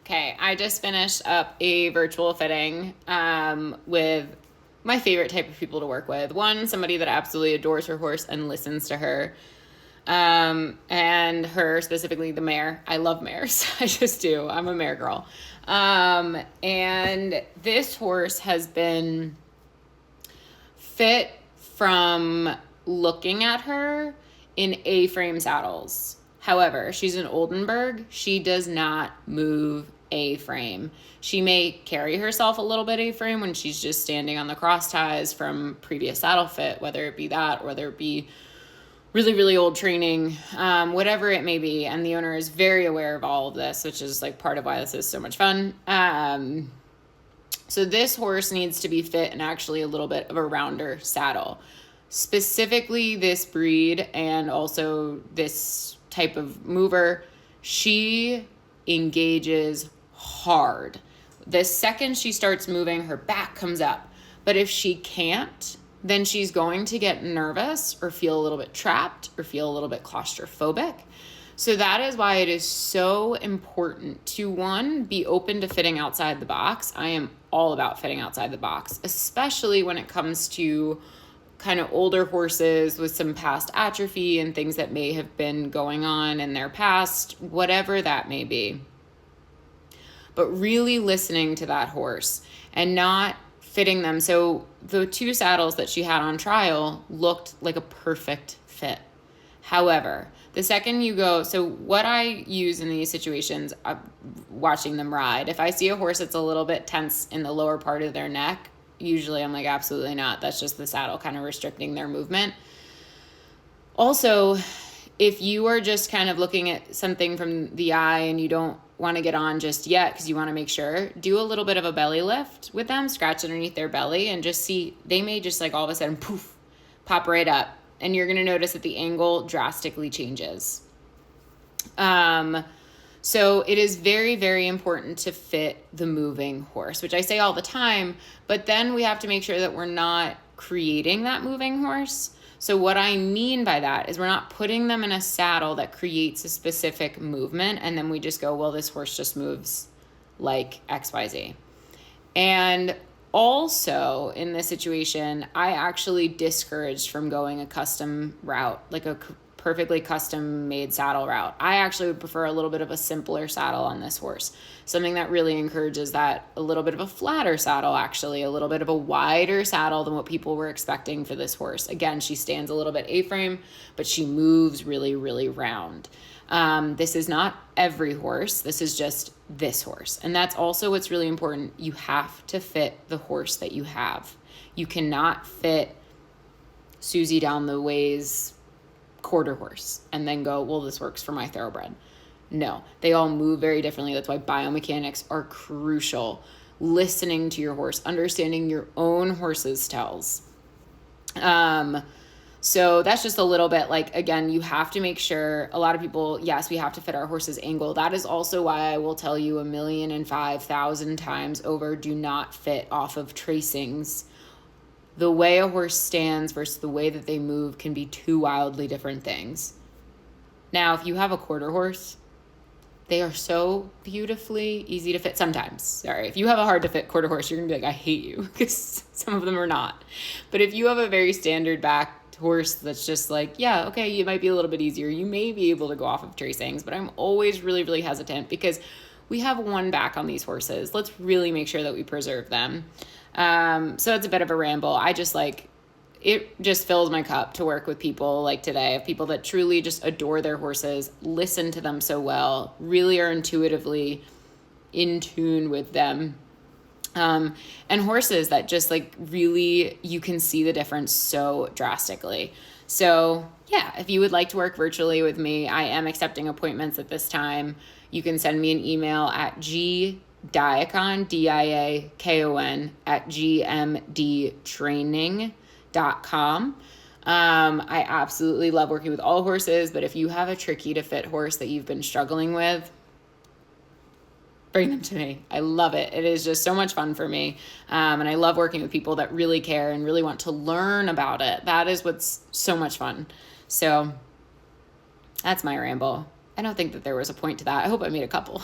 Okay, I just finished up a virtual fitting with my favorite type of people to work with. One, somebody that absolutely adores her horse and listens to her. And her specifically, the mare. I love mares. I just do. I'm a mare girl. And this horse has been fit from looking at her in A-frame saddles. However, she's an Oldenburg. She does not move A-frame. She may carry herself a little bit A-frame when she's just standing on the cross ties from previous saddle fit, whether it be that or whether it be really, really old training, whatever it may be. And the owner is very aware of all of this, which is like part of why this is so much fun. So this horse needs to be fit in actually a little bit of a rounder saddle. Specifically this breed and also this type of mover, she engages hard. The second she starts moving, her back comes up. But if she can't, then she's going to get nervous or feel a little bit trapped or feel a little bit claustrophobic. So that is why it is so important to, one, be open to fitting outside the box. I am all about fitting outside the box, especially when it comes to kind of older horses with some past atrophy and things that may have been going on in their past, whatever that may be. But really listening to that horse and not fitting them. So the two saddles that she had on trial looked like a perfect fit. However, the second you go, so what I use in these situations, watching them ride, if I see a horse that's a little bit tense in the lower part of their neck, usually I'm like, absolutely not. That's just the saddle kind of restricting their movement. Also, if you are just kind of looking at something from the eye and you don't want to get on just yet because you want to make sure, do a little bit of a belly lift with them, scratch underneath their belly and just see, they may just like all of a sudden poof, pop right up. And you're going to notice that the angle drastically changes. So it is very, very important to fit the moving horse, which I say all the time, but then we have to make sure that we're not creating that moving horse. So what I mean by that is we're not putting them in a saddle that creates a specific movement and then we just go, well, this horse just moves like XYZ. And also in this situation, I actually discouraged from going a custom route, like a perfectly custom made saddle route. I actually would prefer a little bit of a simpler saddle on this horse. Something that really encourages that, a little bit of a flatter saddle, actually, a little bit of a wider saddle than what people were expecting for this horse. Again, she stands a little bit A-frame, but she moves really, really round. This is not every horse. This is just this horse. And that's also what's really important. You have to fit the horse that you have. You cannot fit Susie down the ways quarter horse and then go, well, this works for my thoroughbred. No, they all move very differently. That's why biomechanics are crucial. Listening to your horse, understanding your own horse's tells. So that's just a little bit like, again, you have to make sure, a lot of people, yes, we have to fit our horse's angle. That is also why I will tell you 1,005,000 times over, do not fit off of tracings. The way a horse stands versus the way that they move can be two wildly different things. Now, if you have a quarter horse, they are so beautifully easy to fit sometimes. Sorry, if you have a hard to fit quarter horse, you're going to be like, I hate you, because some of them are not. But if you have a very standard backed horse that's just like, yeah, okay, it might be a little bit easier. You may be able to go off of tracings, but I'm always really, really hesitant because we have one back on these horses. Let's really make sure that we preserve them. So it's a bit of a ramble. I just like, it just fills my cup to work with people like today, of people that truly just adore their horses, listen to them so well, really are intuitively in tune with them. And horses that just like really, you can see the difference so drastically. So yeah, if you would like to work virtually with me, I am accepting appointments at this time. You can send me an email at Diakon, Diakon, at gmdtraining.com. I absolutely love working with all horses, but if you have a tricky to fit horse that you've been struggling with, bring them to me. I love it. It is just so much fun for me. And I love working with people that really care and really want to learn about it. That is what's so much fun. So that's my ramble. I don't think that there was a point to that. I hope I made a couple.